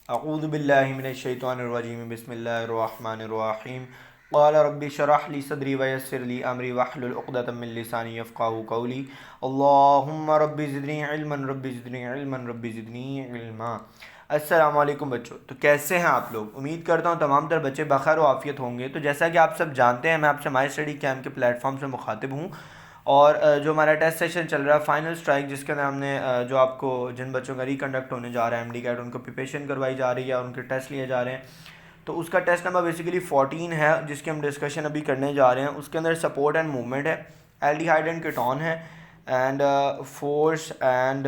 अऊज़ु बिल्लाहि मिनश शैतानिर रजीम बिस्मिल्लाहिर रहमानिर रहीम क़ाल रब्बि शरह ली सदरी व यस्सिर ली अमरी वहलुल उक़दतम मिन लिसानी यफ़क़हू क़ौली अल्लाहुम्मा रब्बि ज़िदनी इल्मा। अस्सलामु अलैकुम बच्चों, तो कैसे हैं आप लोग। उम्मीद करता हूँ तमाम तर बच्चे बखैर व आफ़ियत होंगे। तो जैसा कि आप सब जानते हैं, मैं आपसे माई स्टडी कैम्प के प्लेटफॉर्म से मुखातिब हूँ और जो हमारा टेस्ट सेशन चल रहा है फाइनल स्ट्राइक, जिसके अंदर हमने जो आपको जिन बच्चों का रिकंडक्ट होने जा रहा है एमडी कैट, उनको प्रिपरेशन करवाई जा रही है और उनके टेस्ट लिए जा रहे हैं। तो उसका टेस्ट नंबर बेसिकली 14 है, जिसकी हम डिस्कशन अभी करने जा रहे हैं। उसके अंदर सपोर्ट एंड मूवमेंट है, एल्डिहाइड एंड कीटोन है, and force and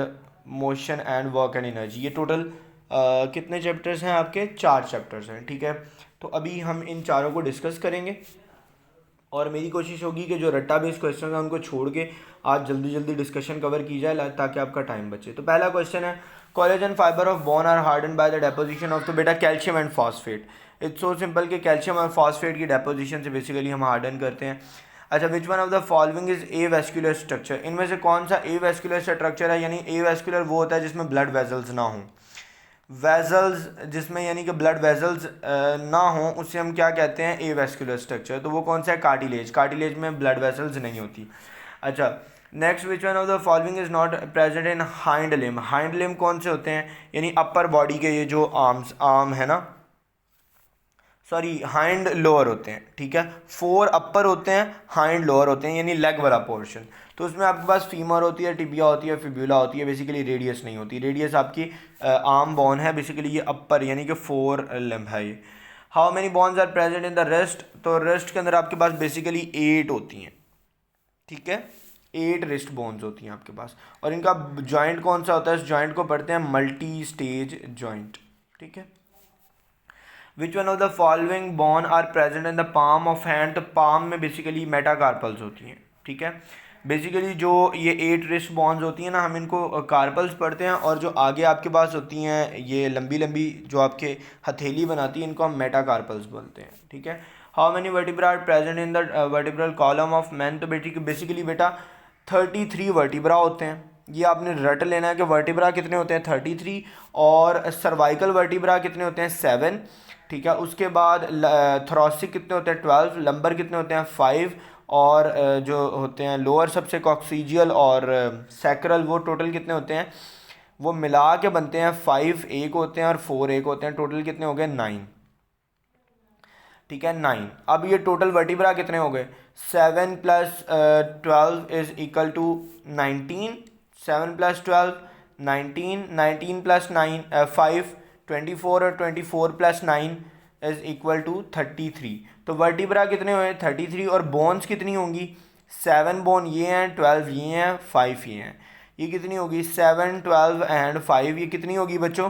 motion and work and energy. ये टोटल कितने चैप्टर्स हैं आपके? 4 चैप्टर्स हैं, ठीक है। तो अभी हम इन चारों को डिस्कस करेंगे और मेरी कोशिश होगी कि जो रट्टा बेस्ड क्वेश्चन है उनको छोड़ के आज जल्दी जल्दी डिस्कशन कवर की जाए ताकि आपका टाइम बचे। तो पहला क्वेश्चन है, collagen fibre of bone are harden by the deposition of, तो बेटा calcium and phosphate. It's so simple कि कैल्शियम और फॉस्फेट की डेपोजिशन से बेसिकली हम हार्डन करते हैं। अच्छा, which one of the following is a vascular structure. इनमें से कौन सा ए वेस्कुलर स्ट्रक्चर है? यानी ए वेस्कुलर वो होता है जिसमें ब्लड वेजल्स ना हों। वेजल्स जिसमें यानी कि ब्लड वेजल्स ना हो, उससे हम क्या कहते हैं? A vascular structure. तो वो कौन सा है? कार्टिलेज। कार्टिलेज में ब्लड वेसल्स नहीं होती। अच्छा, next, which one of the following is not present in hind limb. Hind limb कौन से होते हैं? यानी अपर बॉडी के ये जो आर्म है ना, सॉरी हाइंड लोअर होते हैं, ठीक है। 4 अपर होते हैं, हाइंड लोअर होते हैं, यानी लेग वाला पोर्शन। तो उसमें आपके पास फीमर होती है, टिबिया होती है, फिब्यूला होती है, बेसिकली रेडियस नहीं होती। रेडियस आपकी आर्म बोन है, बेसिकली ये अपर यानी कि 4 लिम्ब है ये। How many bones are present in the wrist. तो रेस्ट के अंदर आपके पास बेसिकली 8 होती हैं, ठीक है। 8 रिस्ट बोन्स होती हैं आपके पास। और इनका जॉइंट कौन सा होता है? इस जॉइंट को पढ़ते हैं मल्टी स्टेज जॉइंट, ठीक है। Which one of the following bone are present in the palm of hand. तो पाम में बेसिकली मेटाकार्पल्स होती हैं, ठीक है। बेसिकली जो ये 8 रिस्ट बॉन्स होती हैं ना, हम इनको कार्पल्स पढ़ते हैं, और जो आगे आपके पास होती हैं ये लंबी लंबी जो आपके हथेली बनाती है, इनको हम मेटाकार्पल्स बोलते हैं, ठीक है। How many vertebra are present in the vertebral column of man. तो बेसिकली बेटा 33 वर्टिब्रा होते हैं। ये आपने रट लेना है कि वर्टिब्रा कितने होते हैं? 33। और सर्वाइकल वर्टिब्रा कितने होते हैं? 7, ठीक है। उसके बाद थोरेसिक कितने होते हैं? 12। लंबर कितने होते हैं? 5। और जो होते हैं लोअर सबसे कॉक्सीजियल और सैक्रल, वो टोटल कितने होते हैं? वो मिला के बनते हैं 5 एक होते हैं और 4 एक होते हैं। टोटल कितने हो गए? 9, ठीक है, 9। अब ये टोटल वर्टिब्रा कितने हो गए? 7 plus 12 is equal to 19। 7 plus 12 19, 19 plus 9 5 24, और 24 प्लस 9 इज इक्वल टू 33। तो वर्टिब्रा कितने हुए? 33। और बोन्स कितनी होंगी? 7 बोन ये हैं, 12 ये हैं, 5 ये हैं। ये कितनी होगी? 7, 12 एंड 5। ये कितनी होगी बच्चों?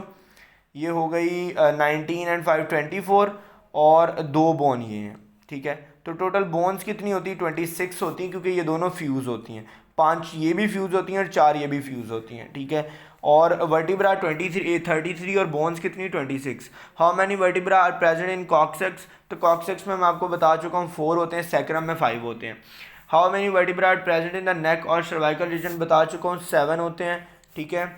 ये हो गई 19 एंड 5 24, और 2 बोन ये हैं, ठीक है। तो टोटल बोन्स कितनी होती है? 26 होती हैं, क्योंकि ये दोनों फ्यूज़ होती हैं। 5 ये भी फ्यूज़ होती हैं और 4 ये भी फ्यूज़ होती हैं, ठीक है। और वर्टिब्रा 33 और बोन्स कितनी? 26। How many vertebra are present in coccyx. तो कॉक्सेक्स में मैं आपको बता चुका हूँ 4 होते हैं, सैक्रम में 5 होते हैं। How many vertebra are present in the neck और सर्वाइकल रीजन बता चुका हूँ, 7 होते हैं, ठीक है।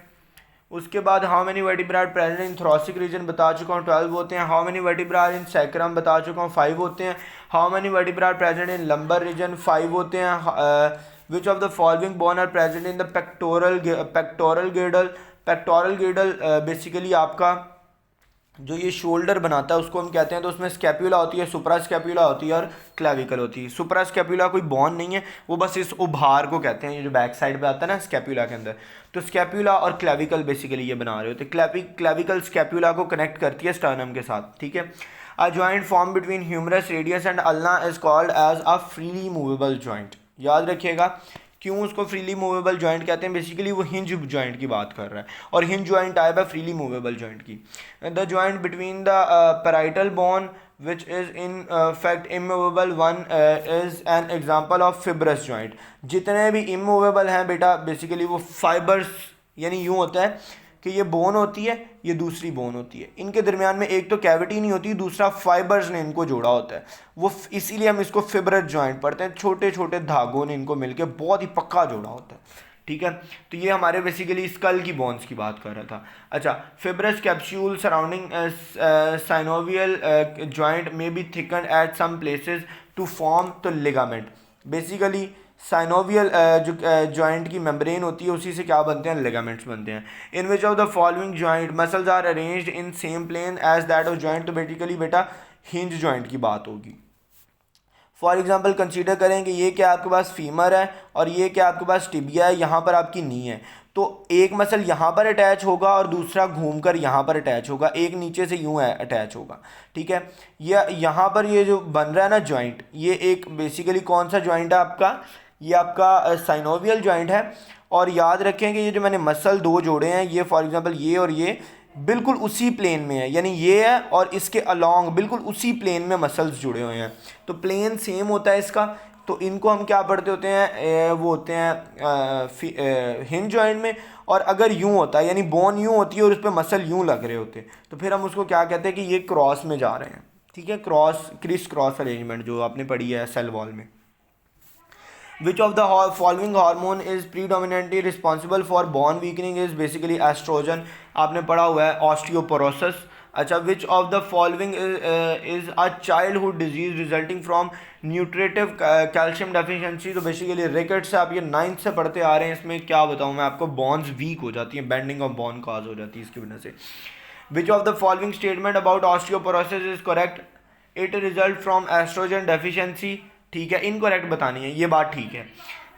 उसके बाद how many vertebra are present in thoracic region बता चुका हूँ, 12 होते हैं। How many vertebra are in sacrum बता चुका हूँ, 5 होते हैं। How many vertebra are present in lumbar region, 5 होते हैं। Which of the following bone are present in the pectoral girdle. Pectoral girdle basically आपका जो ये शोल्डर बनाता है उसको हम कहते हैं। तो उसमें स्कैप्यूला होती है, सुप्रा स्कैप्यूला होती है और क्लेविकल होती है। सुप्रा स्कैप्यूला कोई बॉन नहीं है, वो बस इस उभार को कहते हैं, ये जो बैक साइड पे आता है ना स्कैप्यूला के अंदर। तो स्कैप्यूला और क्लेविकल बेसिकली ये बना रहे होते हैं। क्लेविकल स्कैप्यूला को कनेक्ट करती है स्टर्नम के साथ, ठीक है। A joint form between humerus radius and ulna is called as a freely movable joint. याद रखिएगा क्यों उसको फ्रीली मूवेबल जॉइंट कहते हैं। बेसिकली वो हिंज जॉइंट की बात कर रहा है, और हिंज जॉइंट टाइप है फ्रीली मूवेबल जॉइंट की। The joint between the parietal bone which is in fact immovable one is an example of fibrous joint। जितने भी immovable हैं बेटा बेसिकली वो फाइबर्स, यानी यूँ होता है कि ये बोन होती है, ये दूसरी बोन होती है, इनके दरमियान में एक तो कैविटी नहीं होती, दूसरा फाइबर्स ने इनको जोड़ा होता है। वो इसीलिए हम इसको फिब्रस जॉइंट पढ़ते हैं। छोटे छोटे धागों ने इनको मिलकर बहुत ही पक्का जोड़ा होता है, ठीक है। तो ये हमारे बेसिकली स्कल की बोन्स की बात कर रहा था। अच्छा, fibrous capsule surrounding synovial joint में be thicken at some places to form तो लिगामेंट। बेसिकली साइनोवियल जो जॉइंट की मेम्ब्रेन होती है उसी से क्या बनते हैं, लिगामेंट्स बनते हैं। In which of the following joint muscles are arranged in same plane as that of joint. तो बेसिकली बेटा हिंज जॉइंट की बात होगी। फॉर एग्जाम्पल कंसीडर करें कि ये क्या आपके पास फीमर है और ये क्या आपके पास टिबिया है, यहाँ पर आपकी नी है। तो एक मसल यहाँ पर अटैच होगा और दूसरा घूमकर यहाँ पर अटैच होगा, एक नीचे से यूँ अटैच होगा, ठीक है। या यहाँ पर ये जो बन रहा है ना जॉइंट, ये एक बेसिकली कौन सा जॉइंट है आपका, ये आपका साइनोवियल जॉइंट है। और याद रखें कि ये जो मैंने मसल दो जोड़े हैं, ये फॉर एग्जांपल ये और ये बिल्कुल उसी प्लेन में है, यानी ये है और इसके अलोंग बिल्कुल उसी प्लेन में मसल्स जुड़े हुए हैं। तो प्लेन सेम होता है इसका, तो इनको हम क्या पढ़ते होते हैं, वो होते हैं हिंज जॉइंट में। और अगर यूँ होता है यानी बोन यूँ होती है और उस पर मसल यूँ लग रहे होते, तो फिर हम उसको क्या कहते हैं कि ये क्रॉस में जा रहे हैं, ठीक है। क्रिस क्रॉस अरेंजमेंट जो आपने पढ़ी है सेल वॉल में। Which of the following hormone is predominantly responsible for bone weakening is basically estrogen। आपने पढ़ा हुआ है osteoporosis। अच्छा, which of the following is a childhood disease resulting from nutritive calcium deficiency। तो बेसिकली rickets से आप ये 9th से पढ़ते आ रहे हैं, इसमें क्या बताऊँ मैं आपको, bones weak हो जाती हैं, bending of bone cause हो जाती है इसकी वजह से। Which of the following statement about osteoporosis is correct? It result from estrogen deficiency। ठीक है, इनकरेक्ट बतानी है, ये बात ठीक है।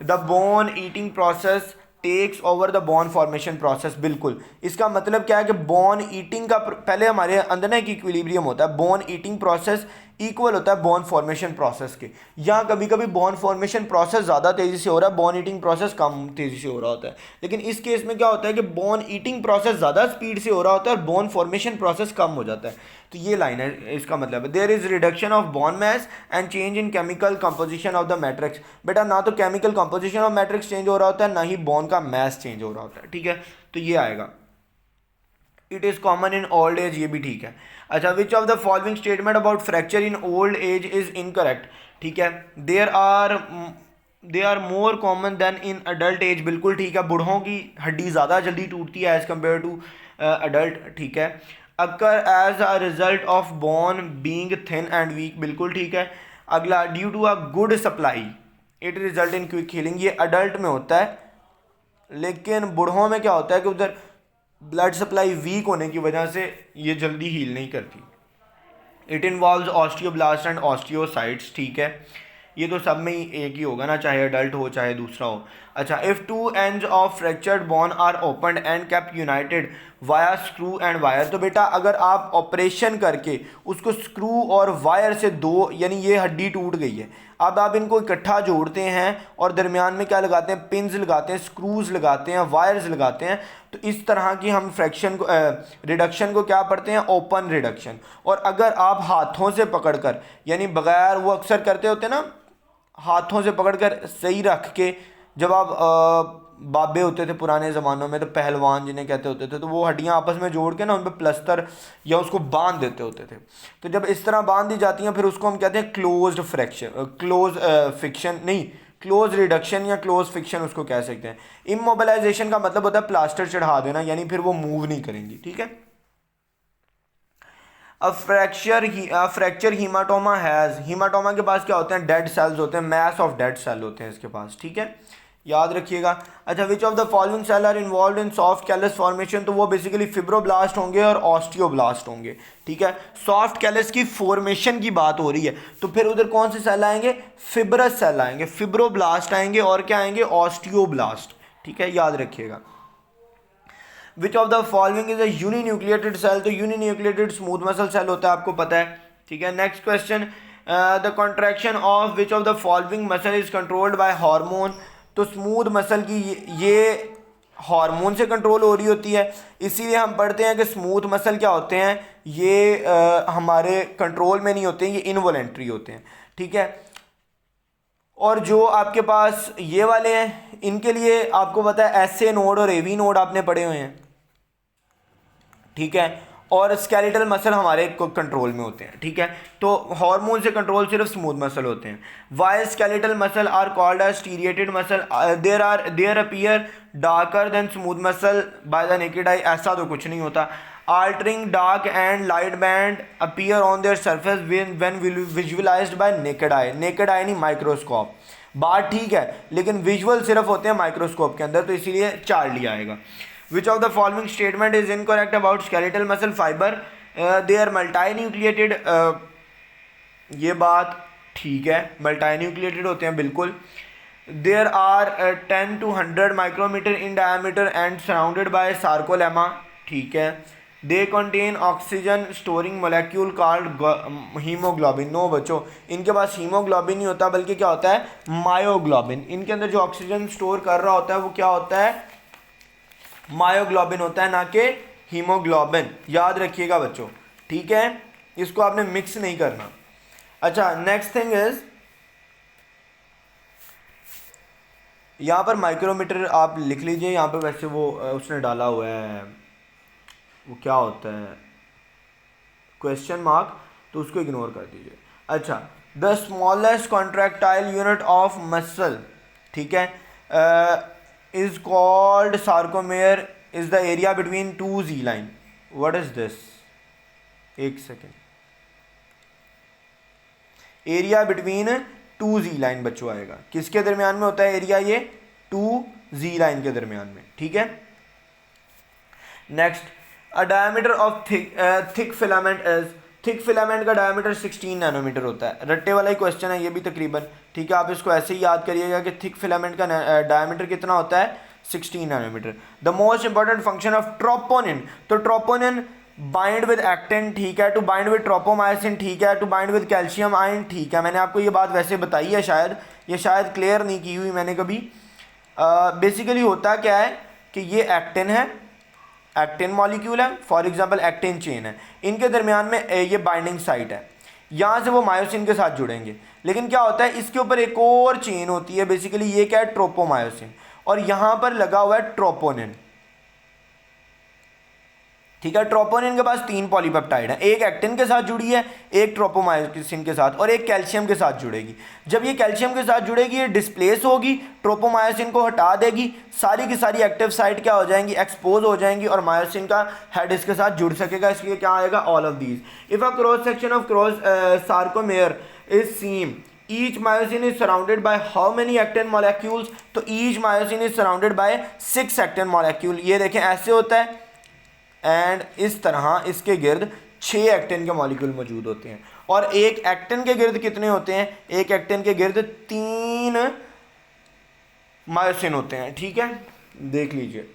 The bone eating process takes over the bone formation process. बिल्कुल, इसका मतलब क्या है कि बोन ईटिंग का पहले हमारे अंदर ना एक इक्विलिब्रियम होता है, बोन ईटिंग प्रोसेस इक्वल होता है बोन फॉर्मेशन प्रोसेस के। यहाँ कभी कभी बोन फॉर्मेशन प्रोसेस ज़्यादा तेज़ी से हो रहा है, बोन ईटिंग प्रोसेस कम तेज़ी से हो रहा होता है। लेकिन इस केस में क्या होता है कि बोन ईटिंग प्रोसेस ज़्यादा स्पीड से हो रहा होता है और बोन फॉर्मेशन प्रोसेस कम हो जाता है। तो ये लाइन है, इसका मतलब है there is reduction of bone mass and change in chemical composition of the matrix. बेटा ना तो chemical composition of matrix change हो रहा होता है, ना ही बोन का मैस चेंज हो रहा होता है, ठीक है। तो ये आएगा it is common in old age, ये भी ठीक है। अच्छा, which of the following statement about fracture in old age is incorrect. ठीक है, दे are more common than in adult age. बिल्कुल ठीक है, बूढ़ों की हड्डी ज़्यादा जल्दी टूटती है एज़ कम्पेयर टू अडल्ट, ठीक है। Occur as a result of bone being thin and weak. बिल्कुल ठीक है। अगला, due to a good supply it result in quick healing. ये अडल्ट में होता है, लेकिन बूढ़ों में क्या होता है कि उधर ब्लड सप्लाई वीक होने की वजह से ये जल्दी हील नहीं करती। It involves osteoblast and osteocytes. ठीक है, ये तो सब में ही एक ही होगा ना, चाहे अडल्ट हो चाहे दूसरा हो। अच्छा, if two ends of fractured bone are opened and kept united via screw and wire. तो बेटा अगर आप ऑपरेशन करके उसको स्क्रू और वायर से दो, यानी ये हड्डी टूट गई है, अब आप इनको इकट्ठा जोड़ते हैं और दरमियान में क्या लगाते हैं, पिन्स लगाते हैं, स्क्रूज लगाते हैं, वायर्स लगाते हैं। तो इस तरह की हम फ्रैक्शन को रिडक्शन को क्या पढ़ते हैं, ओपन रिडक्शन। और अगर आप हाथों से पकड़कर, यानी बगैर, वो अक्सर करते होते हैं ना, हाथों से पकड़कर सही रख के, जब आप बाबे होते थे पुराने ज़मानों में, तो पहलवान जिन्हें कहते होते थे, तो वो हड्डियां आपस में जोड़ के ना उन पर प्लस्तर या उसको बांध देते होते थे। तो जब इस तरह बांध दी जाती हैं, फिर उसको हम कहते हैं क्लोज्ड फ्रैक्शन, क्लोज फिक्शन नहीं, क्लोज रिडक्शन या क्लोज फिक्शन उसको कह सकते हैं। इमोबिलाइजेशन का मतलब होता है प्लास्टर चढ़ा देना, यानी फिर वो मूव नहीं करेंगी, ठीक है। अब फ्रैक्चर हीमाटोमा हैज़, हीमाटोमा के पास क्या होते हैं, डेड सेल्स होते हैं, मैस ऑफ डेड सेल होते हैं इसके पास, ठीक है, याद रखिएगा। अच्छा, which of the following cell are involve in soft callus formation. तो वो बेसिकली फिब्रोब्लास्ट होंगे और ऑस्टियोब्लास्ट होंगे, ठीक है। सॉफ्ट कैलस की फॉर्मेशन की बात हो रही है, तो फिर उधर कौन से सेल आएंगे, फिब्रस सेल आएंगे, फिब्रोब्लास्ट आएंगे और क्या आएंगे, ऑस्टियोब्लास्ट, ठीक है, याद रखिएगा। Which of the following is a uninucleated cell. तो यूनिन्यूक्लिएटेड स्मूथ मसल सेल होता है, आपको पता है, ठीक है। Next question, the contraction of which of the following muscle is controlled by hormone. तो स्मूथ मसल की ये हार्मोन से कंट्रोल हो रही होती है, इसीलिए हम पढ़ते हैं कि स्मूथ मसल क्या होते हैं, ये हमारे कंट्रोल में नहीं होते हैं, ये इनवॉलेंट्री होते हैं, ठीक है। और जो आपके पास ये वाले हैं, इनके लिए आपको पता है एसए नोड और एवी नोड आपने पढ़े हुए हैं, ठीक है। और स्केलेटल मसल हमारे कंट्रोल में होते हैं, ठीक है। तो हार्मोन से कंट्रोल सिर्फ स्मूथ मसल होते हैं। Why skeletal muscle are called as striated muscle, there appear darker than smooth muscle by the naked eye, ऐसा तो कुछ नहीं होता। altering dark and light band appear on their surface when visualized by naked eye, naked eye नहीं microscope. बात ठीक है, लेकिन विजुअल सिर्फ होते हैं माइक्रोस्कोप के अंदर, तो इसीलिए चार्ली आएगा। Which of the following statement is incorrect about skeletal muscle fibre, they are multinucleated, ये बात ठीक है, मल्टीन्यूक्लिएटेड होते हैं बिल्कुल। There are 10 to 100 micrometre in diameter and surrounded by sarcolemma, ठीक है। They contain oxygen storing molecule called haemoglobin, no बच्चों, इनके पास हीमोग्लोबिन नहीं होता, बल्कि क्या होता है, मायोग्लोबिन। इनके अंदर जो ऑक्सीजन स्टोर कर रहा होता है वो क्या होता है, मायोग्लोबिन होता है, ना कि हीमोग्लोबिन। याद रखिएगा बच्चों, ठीक है, इसको आपने मिक्स नहीं करना। अच्छा, नेक्स्ट थिंग इज, यहाँ पर माइक्रोमीटर आप लिख लीजिए, यहाँ पर वैसे वो उसने डाला हुआ है, वो क्या होता है, क्वेश्चन मार्क, तो उसको इग्नोर कर दीजिए। अच्छा, the smallest contractile unit of muscle, ठीक है, is called sarcomere, is the area between two Z line. What is this, एक second, area between two Z line बच्चों आएगा, किसके दरमियान में होता है एरिया, ये टू जी लाइन के दरमियान में, ठीक है। Next, a diameter of thick filament is, thick filament का डायमीटर 16 नैनोमीटर होता है। रट्टे वाला ही क्वेश्चन है ये भी तकरीबन, ठीक है, आप इसको ऐसे ही याद करिएगा कि थिक फिलामेंट का डायमीटर कितना होता है, 16 nanometre. The most important function of troponin, तो ट्रोपोनिन बाइंड विद एक्टिन, ठीक है, टू बाइंड विद ट्रोपोमायोसिन, ठीक है, to bind with calcium ion, ठीक है। मैंने आपको ये बात वैसे बताई है, शायद ये शायद क्लियर नहीं की हुई मैंने कभी। बेसिकली होता क्या है कि ये एक्टिन है, एक्टिन मॉलिक्यूल है, फॉर एग्जांपल एक्टिन चेन है, इनके दरमियान में ये बाइंडिंग साइट है, यहाँ से वो मायोसिन के साथ जुड़ेंगे। लेकिन क्या होता है, इसके ऊपर एक और चेन होती है, बेसिकली ये क्या है, ट्रोपोमायोसिन, और यहाँ पर लगा हुआ है ट्रोपोनिन, ठीक है। ट्रोपोनिन के पास 3 पॉलीपेप्टाइड है, एक एक्टिन के साथ जुड़ी है, एक ट्रोपोमायोसिन के साथ, और एक कैल्शियम के साथ जुड़ेगी। जब ये कैल्शियम के साथ जुड़ेगी, ये डिस्प्लेस होगी, ट्रोपोमायोसिन को हटा देगी, सारी की सारी एक्टिव साइट क्या हो जाएंगी, एक्सपोज हो जाएंगी, और मायोसिन का हेड इसके साथ जुड़ सकेगा, इसलिए क्या आएगा, all of these. If a cross section of cross sarcomere is seen, each myosin is surrounded by how many actin molecules, तो each myosin is surrounded by 6 actin molecule। ये देखें ऐसे होता है, एंड इस तरह इसके गिर्द 6 एक्टिन के मॉलिक्यूल मौजूद होते हैं। और एक एक्टिन के गिर्द कितने होते हैं, एक एक्टिन के गिर्द 3 मायोसिन होते हैं, ठीक है, देख लीजिए।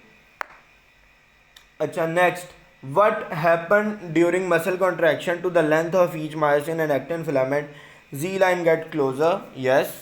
अच्छा, next, what happen during muscle contraction to the length of each myosin and actin filament, Z line get closer, yes,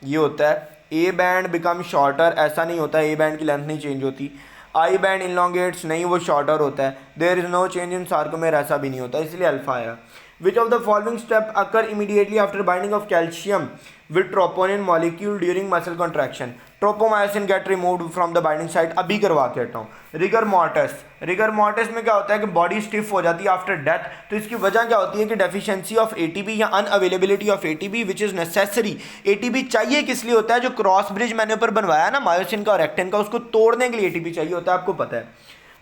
ये होता है। ए बैंड बिकम शॉर्टर, ऐसा नहीं होता, ए बैंड की लेंथ नहीं चेंज होती। आई बैंड इनलोंगेट्स, नहीं, वो शॉर्टर होता है। There is no change in sarcomere, ऐसा भी नहीं होता, इसलिए अल्फा आया। Which of the following step occur immediately after binding of calcium with troponin molecule during muscle contraction, tropomyosin get removed from the binding site. अभी करवा के हटा हूँ। रिगर मॉर्टिस, रिगर मॉर्टिस में क्या होता है कि बॉडी स्टिफ हो जाती है आफ्टर डेथ, तो इसकी वजह क्या होती है कि डेफिशिएंसी ऑफ एटीपी या unavailability of ATP which is necessary. ATP चाहिए किस लिए होता है, जो क्रॉस ब्रिज मैंने ऊपर बनवाया ना मायोसिन का और एक्टिन का, उसको तोड़ने के लिए एटीपी चाहिए होता है, आपको पता है।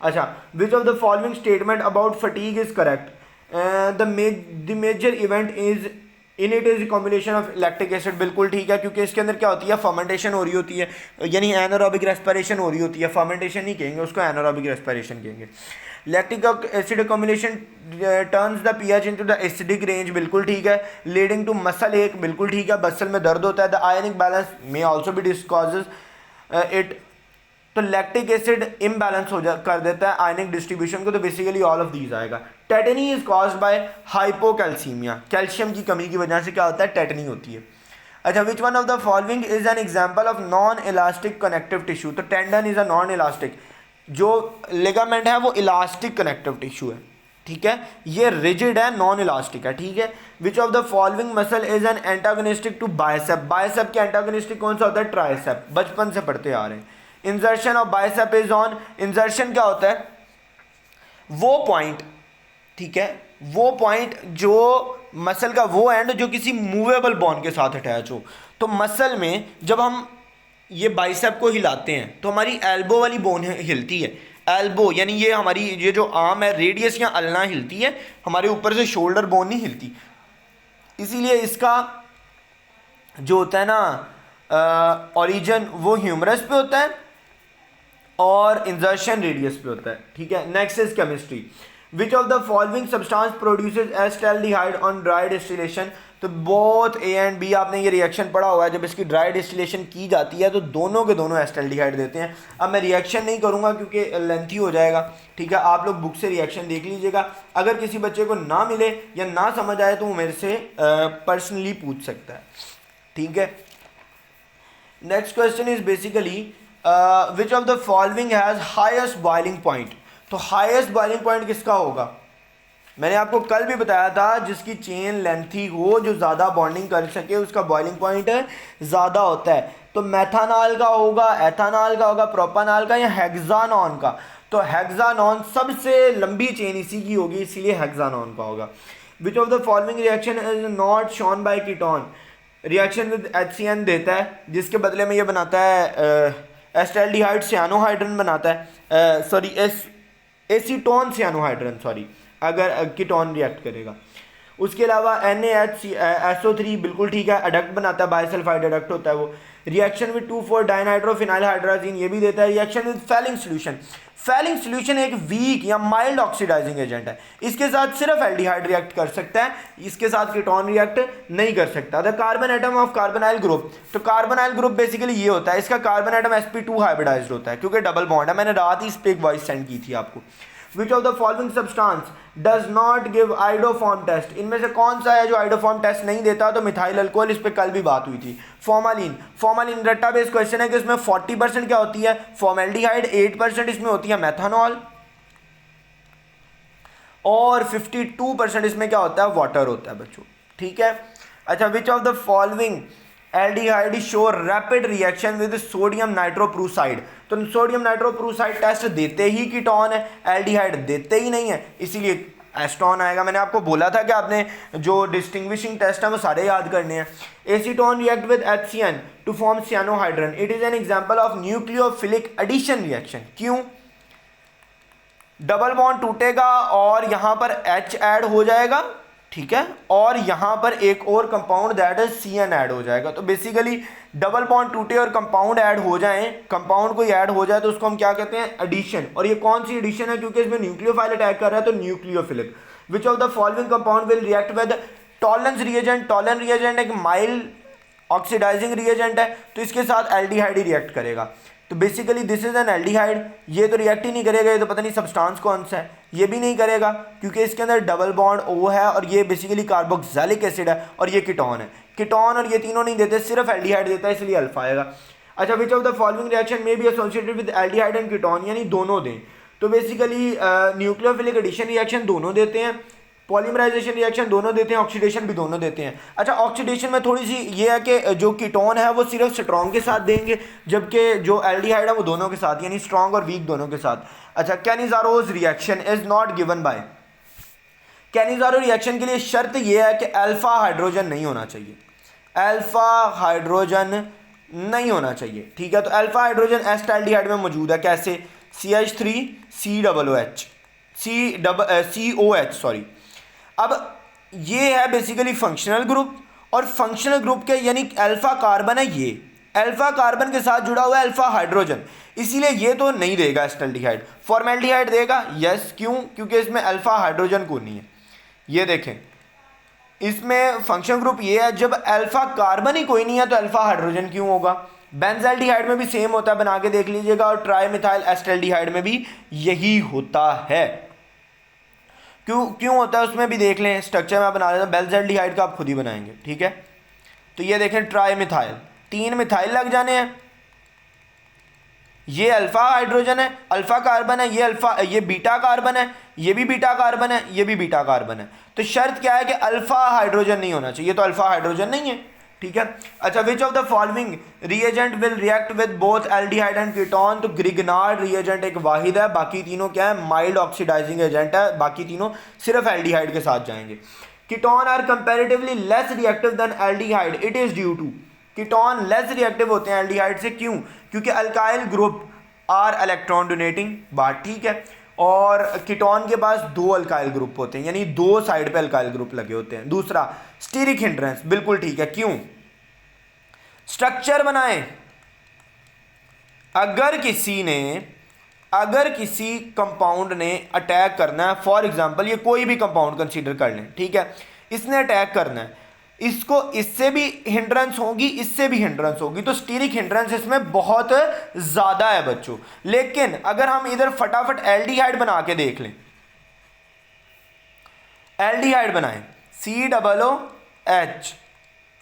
अच्छा, which of the following statement about fatigue is correct, the major event is in it is combination of lactic acid, बिल्कुल ठीक है, क्योंकि इसके अंदर क्या होती है, फर्मेंटेशन हो रही होती है, यानी एनारोबिक रेस्पिरेशन हो रही होती है, फर्मेंटेशन नहीं कहेंगे उसको, एनारोबिक रेस्पिरेशन कहेंगे। Lactic acid combination turns the pH into the acidic range, बिल्कुल ठीक है। लीडिंग टू मसल एक, बिल्कुल ठीक है, मसल में दर्द होता है। द आयनिक बैलेंस में आल्सो भी डिस्कॉजेज इट, तो लैक्टिक एसिड इम्बैलेंस हो कर देता है आयनिक डिस्ट्रीब्यूशन को, तो बेसिकली ऑल ऑफ दीज आएगा। Tetani is caused by hypocalcaemia, calcium की कमी की वजह से क्या होता है, टेटनी होती है। अच्छा, which one of the following is an example of non elastic connective tissue, तो tendon is a non elastic, जो लिगामेंट है वो इलास्टिक कनेक्टिव टिश्यू है, ठीक है, ये रिजिड है, नॉन इलास्टिक है, ठीक है। Which of the following muscle is an antagonistic to bicep, bicep के एंटागोनिस्टिक कौन सा होता है, ट्राइसेप, बचपन से पढ़ते आ रहे हैं। इंजर्शन ऑफ बाइसेप इज ऑन, इंजर्शन क्या होता है, वो पॉइंट ठीक है, वो पॉइंट जो मसल का वो एंड जो किसी मूवेबल बोन के साथ अटैच हो। तो मसल में जब हम ये बाइसेप को हिलाते हैं तो हमारी एल्बो वाली बोन हिलती है। एल्बो यानी ये हमारी ये जो आर्म है रेडियस या अल्ना हिलती है, हमारे ऊपर से शोल्डर बोन नहीं हिलती। इसीलिए इसका जो होता है ना ओरिजिन वो ह्यूमरस पे होता है और इंजर्शन रेडियस पे होता है। ठीक है, next is chemistry. Which of the following substance produces acetaldehyde on dry distillation. तो बोथ ए एंड बी आपने ये रिएक्शन पढ़ा हुआ है, जब इसकी ड्राई डिस्टिलेशन की जाती है तो दोनों के दोनों एसिटाल्डिहाइड देते हैं। अब मैं रिएक्शन नहीं करूँगा क्योंकि लेंथी हो जाएगा। ठीक है, आप लोग बुक से रिएक्शन देख लीजिएगा। अगर किसी बच्चे को ना मिले या ना समझ आए तो वो मेरे से पर्सनली पूछ सकता है। ठीक है, next question is basically which of the following has highest boiling point. तो हाईएस्ट बॉइलिंग पॉइंट किसका होगा? मैंने आपको कल भी बताया था जिसकी चेन लेंथी हो, जो ज़्यादा बॉन्डिंग कर सके, उसका बॉइलिंग पॉइंट ज़्यादा होता है। तो मेथानॉल का होगा, एथानॉल का होगा, प्रोपानॉल का या हेक्सानॉन का। तो हेक्सानॉन सबसे लंबी चेन इसी की होगी, इसीलिए हेक्सानॉन का होगा। विच of the following reaction is not shown by ketone. Reaction with HCN देता है जिसके बदले में ये बनाता है एसिटाल्डिहाइड सियानोहाइड्रन बनाता है, सॉरी एसीटोन सियानोहाइड्रन, सॉरी, अगर कीटोन रिएक्ट करेगा। उसके अलावा NaHSO3 बिल्कुल ठीक है, अडक्ट बनाता है, बायसल्फाइड अडक्ट होता है वो। रिएक्शन विद 2,4 डाइनाइट्रोफिनाइल हाइड्राजीन ये भी देता है। Reaction with Fehling solution. Fehling solution एक वीक या माइल्ड ऑक्सीडाइजिंग एजेंट है, इसके साथ सिर्फ एल्डिहाइड रिएक्ट कर सकता है, इसके साथ कीटोन रिएक्ट नहीं कर सकता। The carbon atom of carbonyl group. तो कार्बोनाइल ग्रुप बेसिकली ये होता है, इसका कार्बन एटम sp2 हाइब्रिडाइज्ड होता है क्योंकि डबल बॉन्ड है। मैंने रात ही इस पे एक वॉइस सेंड की थी आपको। Which of the following substance does not give iodoform test. इनमें से कौन सा है जो आइडोफॉर्म टेस्ट नहीं देता? तो मिथाइल अल्कोहल, इस पे कल भी बात हुई थी। फॉर्मालिन। फॉर्मालिन रट्टा बेस्ड क्वेश्चन है कि इसमें 40% क्या होती है? फॉर्मेल्डिहाइड। 8% इसमें होती है मेथानॉल और 52% इसमें क्या होता है? वाटर होता है बच्चों। ठीक है, अच्छा, which of the following aldehyde show rapid reaction with sodium nitroprusside. तो सोडियम नाइट्रोप्रूसाइड टेस्ट देते ही कीटोन है, एल्डिहाइड देते ही नहीं है, इसीलिए एस्टोन आएगा। मैंने आपको बोला था कि आपने जो डिस्टिंग्विशिंग टेस्ट है वो सारे याद करने हैं। Acetone react with HCN to form cyanohydrin. It is an example of nucleophilic addition reaction. क्यों? डबल बॉन्ड टूटेगा और यहां पर H ऐड हो जाएगा, ठीक है, और यहां पर एक और compound that is CN add हो जाएगा। तो बेसिकली डबल बॉन्ड टूटे और कंपाउंड ऐड हो जाएं, कंपाउंड कोई ऐड हो जाए तो उसको हम क्या कहते हैं? एडिशन। और ये कौन सी एडिशन है? क्योंकि इसमें न्यूक्लियोफाइल अटैक कर रहा है तो nucleophilic. Which of the following compound will react with tolerance reagent. Tolerance reagent एक माइल्ड ऑक्सीडाइजिंग रिएजेंट है, तो इसके साथ एल्डिहाइड ही रिएक्ट करेगा। तो basically this is an aldehyde. ये तो रिएक्ट ही नहीं करेगा, ये तो पता नहीं सब्सटेंस कौन सा है, ये भी नहीं करेगा क्योंकि इसके अंदर डबल बॉन्ड O है और ये बेसिकली कार्बोक्सिलिक एसिड है और ये कीटोन है। कीटोन और ये तीनों नहीं देते, सिर्फ एल्डिहाइड देता है, इसलिए अल्फा आएगा। अच्छा, which of the following reaction में be associated with aldehyde and ketone, यानी दोनों दें। तो बेसिकली न्यूक्लियोफिलिक एडिशन रिएक्शन दोनों देते हैं, पॉलीमराइजेशन रिएक्शन दोनों देते हैं, ऑक्सीडेशन भी दोनों देते हैं। अच्छा, ऑक्सीडेशन में थोड़ी सी ये है कि जो कीटोन है वो सिर्फ स्ट्रॉन्ग के साथ देंगे, जबकि जो एल्डिहाइड है वो दोनों के साथ, यानी स्ट्रॉन्ग और वीक दोनों के साथ। अच्छा, Cannizzaro's reaction is not given by. Cannizzaro reaction के लिए शर्त यह है कि अल्फा हाइड्रोजन नहीं होना चाहिए, अल्फा हाइड्रोजन नहीं होना चाहिए। ठीक है, तो अल्फा हाइड्रोजन एसिटाल्डिहाइड में मौजूद है, कैसे? CH3COOH COH, sorry. अब ये है बेसिकली फंक्शनल ग्रुप, और फंक्शनल ग्रुप के यानी अल्फा कार्बन है, ये अल्फा कार्बन के साथ जुड़ा हुआ है अल्फा हाइड्रोजन, इसीलिए ये तो नहीं देगा एसिटाल्डिहाइड। फॉर्मेल्डिहाइड देगा, यस। क्यों? क्योंकि इसमें अल्फा हाइड्रोजन को नहीं है। ये देखें, इसमें फंक्शनल ग्रुप ये है, जब अल्फा कार्बन ही कोई नहीं है तो अल्फा हाइड्रोजन क्यों होगा? बेंजाल्डिहाइड में भी सेम होता है, बना के देख लीजिएगा, और ट्राइमिथाइल एसिटाल्डिहाइड में भी यही होता है। क्यों होता है उसमें भी देख लें, स्ट्रक्चर में बना लेता हूं, बेंजाल्डिहाइड का आप खुद ही बनाएंगे। ठीक है, तो ये देखें, ट्राइमिथाइल, 3 मिथाइल लग जाने हैं, ये अल्फा हाइड्रोजन है, अल्फा कार्बन है, ये बीटा कार्बन है, ये भी बीटा कार्बन है, ये भी बीटा कार्बन है। तो शर्त क्या है कि अल्फा हाइड्रोजन नहीं होना चाहिए, तो अल्फा हाइड्रोजन नहीं है, ठीक है। अच्छा, which of the following reagent will react with both aldehyde and ketone. तो ग्रिग्नार्ड रिएजेंट एक वाहिद है, बाकी तीनों क्या है, माइल्ड ऑक्सीडाइजिंग एजेंट है, बाकी तीनों सिर्फ एल्डिहाइड के साथ जाएंगे। Ketone are comparatively less reactive than aldehyde, it is due to. Ketone less reactive होते हैं एल्डिहाइड से, क्यों? क्योंकि alkyl group are electron donating, बात ठीक है, और कीटोन के पास 2 अल्काइल ग्रुप होते हैं, यानी 2 साइड पे अल्काइल ग्रुप लगे होते हैं। दूसरा, स्टीरिक हिंड्रेंस, बिल्कुल ठीक है, क्यों? स्ट्रक्चर बनाएं, अगर किसी कंपाउंड ने अटैक करना है, फॉर एग्जांपल ये कोई भी कंपाउंड कंसीडर कर लें, ठीक है, इसने अटैक करना है, इसको इससे भी हिंड्रेंस होगी, इससे भी हिंड्रेंस होगी, तो स्टीरिक हिंड्रेंस इसमें बहुत ज्यादा है बच्चों। लेकिन अगर हम इधर फटाफट एल्डिहाइड बना के देख लें, एल्डिहाइड बनाएं, COOH,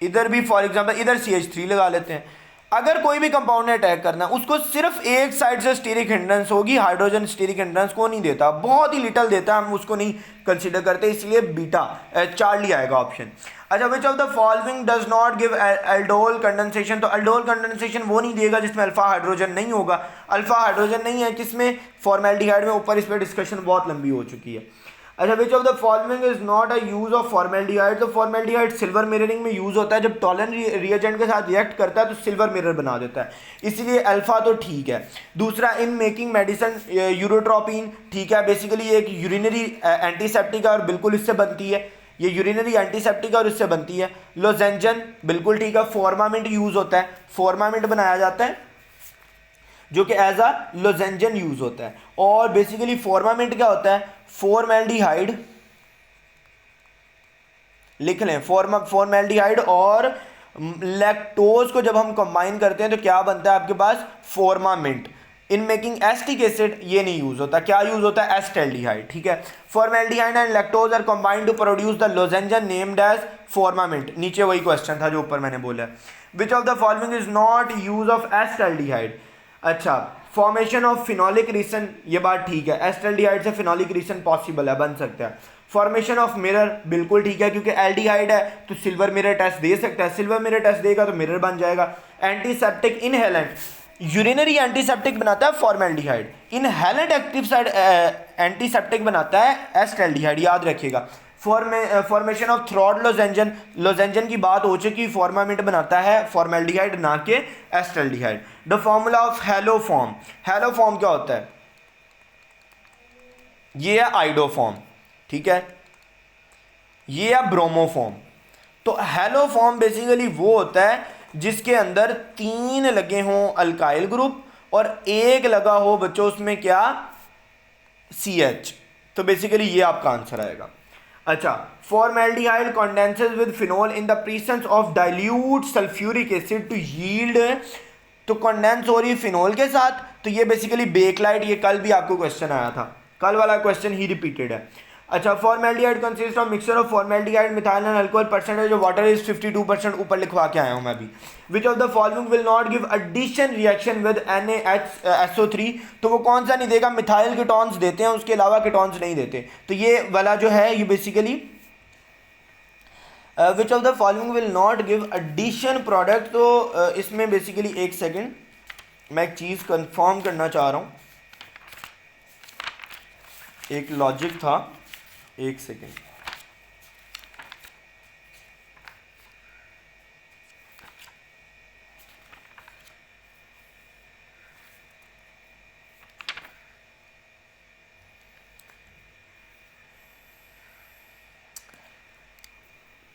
इधर भी फॉर एग्जांपल इधर CH3 लगा लेते हैं। अगर कोई भी कंपाउंड ने अटैक करना है, उसको सिर्फ एक साइड से स्टीरिक हिंड्रेंस होगी, हाइड्रोजन स्टीरिक हिंड्रेंस को नहीं देता, बहुत ही लिटल देता है, हम उसको नहीं कंसीडर करते, इसलिए बीटा चार्ली आएगा ऑप्शन। अच्छा, which of the following does not give aldol condensation. तो एल्डोल कंडेंसेशन वो नहीं देगा जिसमें अल्फा हाइड्रोजन नहीं होगा। अल्फा हाइड्रोजन नहीं है किसमें? फॉर्मेल्डिहाइड में। ऊपर इस पर डिस्कशन बहुत लंबी हो चुकी है। अच्छा, which of the following is not a use of formaldehyde. तो फॉर्मेल्डिहाइड सिल्वर मिररिंग में यूज होता है, जब टॉलन रिएजेंट के साथ रिएक्ट करता है तो सिल्वर मिरर बना देता है, इसलिए अल्फा तो ठीक है। दूसरा, इन मेकिंग मेडिसिन यूरोट्रोपिन, ठीक है, बेसिकली एक यूरिनरी एंटीसेप्टिक है और बिल्कुल इससे बनती है, ये यूरिनरी एंटीसेप्टिक और इससे बनती है। लोजेंजन, बिल्कुल ठीक है। फॉर्मामिंट यूज होता है, फॉर्मामिंट बनाया जाता है जो कि एज अ लोजेंजन यूज होता है। और बेसिकली फॉर्मामिंट क्या होता है? फॉर्मेल्डिहाइड, लिख लें, फॉर्मेल्डिहाइड और लैक्टोज को जब हम कंबाइन करते हैं तो क्या बनता है आपके पास? फॉर्मामिंट। इन मेकिंग एस्टिक एसिड ये नहीं यूज होता, क्या यूज होता है? एस्टेल्डिहाइड, ठीक है। Formaldehyde and lactose are combined to produce the lozenges named as Formamint. नीचे वही क्वेश्चन था जो ऊपर मैंने बोला। Which of the following is not use of acetaldehyde. अच्छा, फॉर्मेशन ऑफ फिनोलिक रिसन, ये बात ठीक है, एस्टेल्डिहाइड से फिनोलिक रिसन पॉसिबल है, बन सकता है। फॉर्मेशन ऑफ मिरर, बिल्कुल ठीक है, क्योंकि एल्डिहाइड है तो सिल्वर मिरर टेस्ट दे सकता है, सिल्वर मिरर टेस्ट देगा तो मिरर बन जाएगा। एंटीसेप्टिक इनहेलेंट, यूरिनरी एंटीसेप्टिक बनाता है formaldehyde, inhalant active side antiseptic बनाता है एस्टेल्डिहाइड, याद रखिएगा। फॉर्मेशन ऑफ थ्रॉड लोजेंजन, लोजेंजन की बात हो चुकी, फॉर्मामिंट बनाता है फॉर्मेल्डिहाइड ना के acetaldehyde. The formula of haloform, haloform क्या होता है? ये है आइडोफॉर्म, ठीक है, ये है ब्रोमोफॉर्म। तो हेलोफॉर्म बेसिकली वो होता है जिसके अंदर 3 लगे हों अल्काइल ग्रुप और एक लगा हो बच्चों उसमें क्या? CH। तो बेसिकली ये आपका आंसर आएगा। अच्छा, formaldehyde condenses with phenol in the presence of dilute sulphuric acid to yield. तो कंडेंस हो रही है फिनोल के साथ, तो ये बेसिकली बेकलाइट, ये कल भी आपको क्वेश्चन आया था, कल वाला क्वेश्चन ही रिपीटेड है। अच्छा, formaldehyde consist of mixture of formaldehyde, methyl and alcohol, percentage of water is 52%, ऊपर लिखवा के आया हूं मैं अभी। Which of the following will not give addition reaction with NaHSO3। तो वो कौन सा नहीं देगा? मिथाइल कीटोन्स देते हैं, उसके अलावा कीटोन्स नहीं देते। तो ये वाला जो है ये basically which of the following will not give addition product. तो इसमें बेसिकली एक सेकेंड, मैं एक चीज़ कंफर्म करना चाह रहा हूँ, एक लॉजिक था, एक सेकेंड।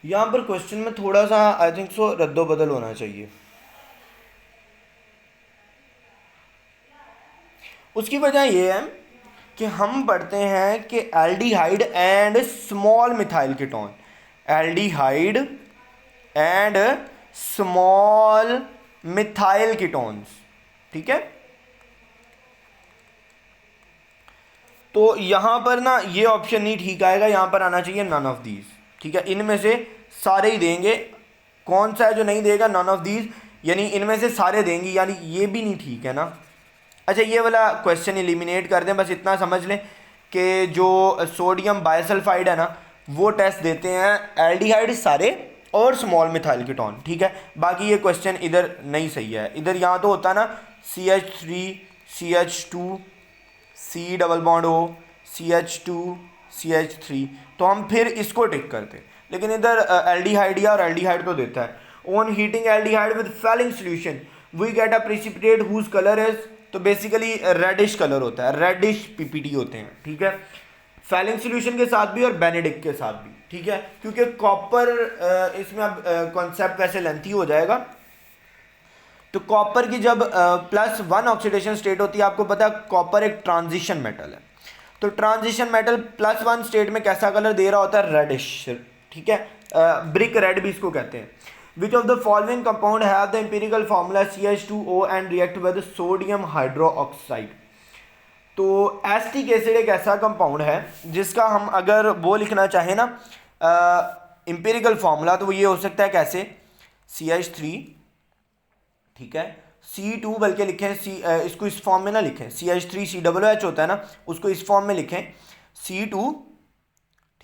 यहां पर क्वेश्चन में थोड़ा सा आई थिंक सो रद्दो बदल होना चाहिए। उसकी वजह यह है कि हम पढ़ते हैं कि aldehyde and small methyl ketone, aldehyde and small methyl ketones, ठीक है। तो यहां पर ना ये ऑप्शन नहीं ठीक आएगा, यहां पर आना चाहिए नन ऑफ दीज, ठीक है। इनमें से सारे ही देंगे, कौन सा है जो नहीं देगा? नन ऑफ दीज, यानी इनमें से सारे देंगे, यानी ये भी नहीं ठीक है ना। अच्छा, ये वाला क्वेश्चन एलिमिनेट कर दें, बस इतना समझ लें कि जो सोडियम बाइसल्फाइड है ना वो टेस्ट देते हैं एल्डिहाइड सारे और स्मॉल मिथाइल कीटोन, ठीक है। बाकी ये क्वेश्चन इधर नहीं सही है, इधर यहाँ तो होता है ना CH3 CH2 C double bond O CH2 CH3, तो हम फिर इसको टिक करते, लेकिन इधर एल्डिहाइड और एल्डिहाइड तो देता है। On heating aldehyde with Fehling solution we get a precipitate whose colour is, तो बेसिकली रेडिश कलर होता है, रेडिश PPT होते हैं, ठीक है, फैलिंग सोल्यूशन के साथ भी और बेनेडिक्ट के साथ भी, ठीक है। क्योंकि कॉपर इसमें अब कॉन्सेप्ट वैसे लेंथी हो जाएगा, तो कॉपर की जब +1 ऑक्सीडेशन स्टेट होती है, आपको पता है कॉपर एक ट्रांजिशन मेटल है, तो ट्रांजिशन मेटल +1 स्टेट में कैसा कलर दे रहा होता है, रेडिश, ठीक है, ब्रिक रेड भी इसको कहते हैं। Which of the following compound have the empirical formula CH2O and react with sodium hydroxide, तो एसिटिक एसिड एक ऐसा कंपाउंड है जिसका हम अगर वो लिखना चाहें ना एम्पिरिकल फार्मूला, तो वो ये हो सकता है कैसे, CH3, ठीक है, C2, बल्कि लिखें इसको इस फॉर्म में ना लिखें, CH3 COOH होता है ना, उसको इस फॉर्म में लिखें C2,